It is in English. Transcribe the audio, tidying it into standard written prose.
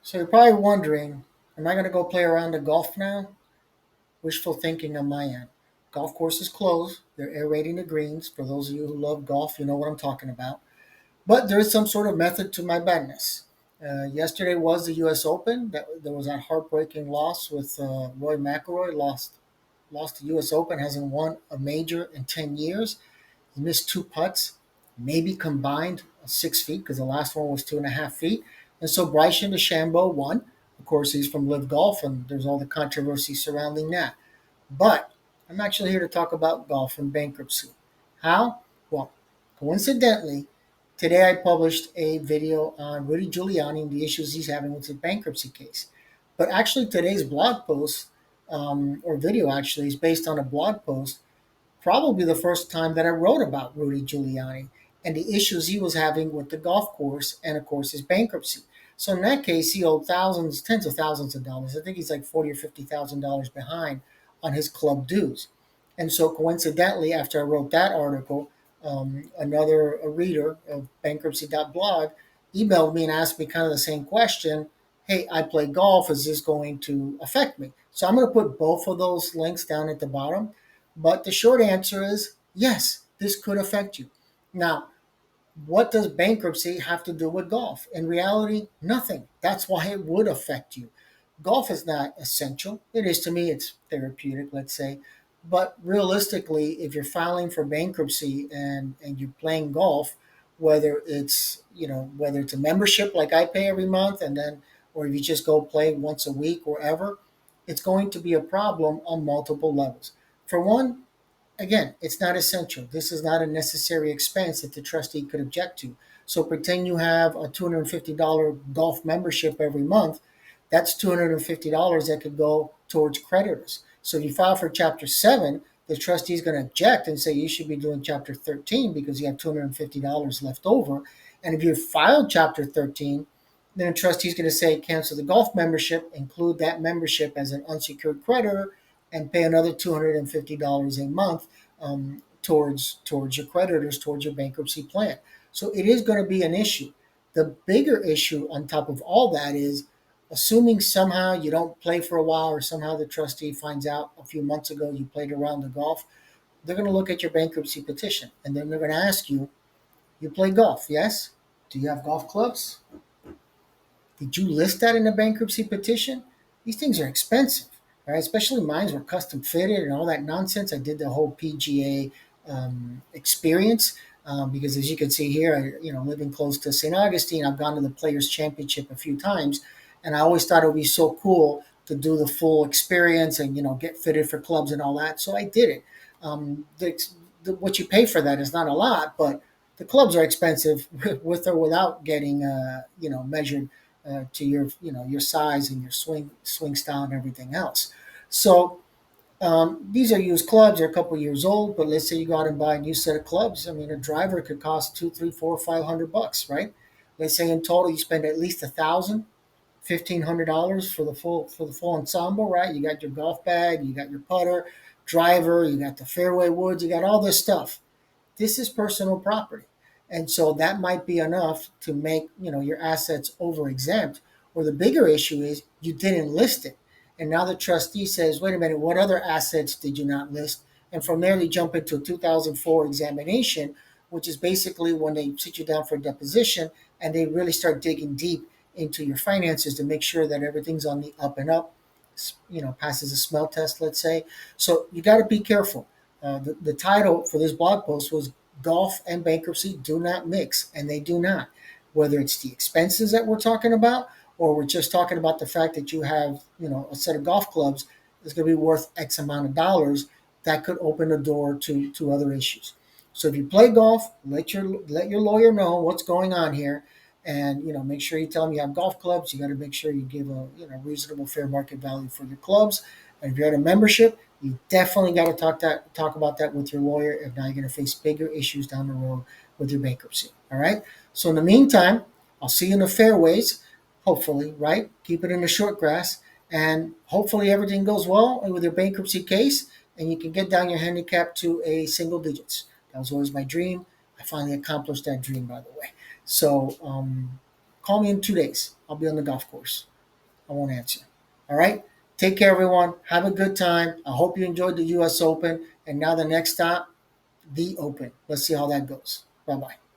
So you're probably wondering, am I going to go play around the golf now? Wishful thinking on my end. Golf course is closed. They're aerating the greens. For those of you who love golf, you know what I'm talking about. But there is some sort of method to my madness. Yesterday was the U.S. Open. There was that heartbreaking loss with Roy McIlroy. Lost the U.S. Open. Hasn't won a major in 10 years. He missed two putts, maybe combined 6 feet because the last one was 2.5 feet. And so Bryson DeChambeau won. Of course, he's from Live Golf, and there's all the controversy surrounding that. But I'm actually here to talk about golf and bankruptcy. How? Well, coincidentally, today I published a video on Rudy Giuliani and the issues he's having with his bankruptcy case. But actually, today's blog post, or video actually, is based on a blog post probably the first time that I wrote about Rudy Giuliani and the issues he was having with the golf course and, of course, his bankruptcy. So in that case, he owed thousands, tens of thousands of dollars. I think he's like $40 or $50,000 behind on his club dues. And so coincidentally, after I wrote that article, another a reader of bankruptcy.blog emailed me and asked me kind of the same question. Hey, I play golf. Is this going to affect me? So I'm going to put both of those links down at the bottom, but the short answer is yes, this could affect you. Now, what does bankruptcy have to do with golf? In reality, nothing. That's why it would affect you. Golf is not essential. It is to me, it's therapeutic, let's say. But realistically, if you're filing for bankruptcy and you're playing golf, whether it's a membership like I pay every month and then or if you just go play once a week or ever, it's going to be a problem on multiple levels. For one, again, it's not essential. This is not a necessary expense that the trustee could object to. So pretend you have a $250 golf membership every month. That's $250 that could go towards creditors. So if you file for Chapter 7, the trustee is going to object and say you should be doing Chapter 13 because you have $250 left over. And if you filed Chapter 13, then a trustee is going to say cancel the golf membership, include that membership as an unsecured creditor, and pay another $250 a month towards your creditors, towards your bankruptcy plan. So it is going to be an issue. The bigger issue on top of all that is assuming somehow you don't play for a while or somehow the trustee finds out a few months ago you played around the golf, they're going to look at your bankruptcy petition and then they're going to ask you, you play golf, yes? Do you have golf clubs? Did you list that in the bankruptcy petition? These things are expensive, right? Especially mine were custom fitted and all that nonsense. I did the whole PGA experience because, as you can see here, living close to St. Augustine, I've gone to the Players Championship a few times, and I always thought it would be so cool to do the full experience and get fitted for clubs and all that. So I did it. What you pay for that is not a lot, but the clubs are expensive with or without getting measured to your size and your swing style and everything else. So these are used clubs. They're a couple years old, but let's say you go out and buy a new set of clubs. I mean, a driver could cost two, three, four, $500, right? Let's say in total you spend at least 1,000, $1,500 for the full ensemble, right? You got your golf bag, you got your putter, driver, you got the fairway woods, you got all this stuff. This is personal property. And so that might be enough to make, your assets over exempt. Or the bigger issue is you didn't list it. And now the trustee says, wait a minute, what other assets did you not list? And from there, they jump into a 2004 examination, which is basically when they sit you down for a deposition and they really start digging deep into your finances to make sure that everything's on the up and up, passes a smell test, let's say. So you got to be careful. The title for this blog post was Golf and Bankruptcy Do Not Mix, and they do not. Whether it's the expenses that we're talking about, or we're just talking about the fact that you have, a set of golf clubs that's going to be worth X amount of dollars, that could open the door to other issues. So if you play golf, let your lawyer know what's going on here, and make sure you tell them you have golf clubs. You got to make sure you give a reasonable fair market value for your clubs. And if you're at a membership, you definitely got to talk about that with your lawyer. If not, you're going to face bigger issues down the road with your bankruptcy. All right. So in the meantime, I'll see you in the fairways. Hopefully, right? Keep it in the short grass, and hopefully everything goes well with your bankruptcy case, and you can get down your handicap to a single digits. That was always my dream. I finally accomplished that dream, by the way. So call me in 2 days. I'll be on the golf course. I won't answer. All right. Take care, everyone. Have a good time. I hope you enjoyed the U.S. Open. And now the next stop, the Open. Let's see how that goes. Bye bye.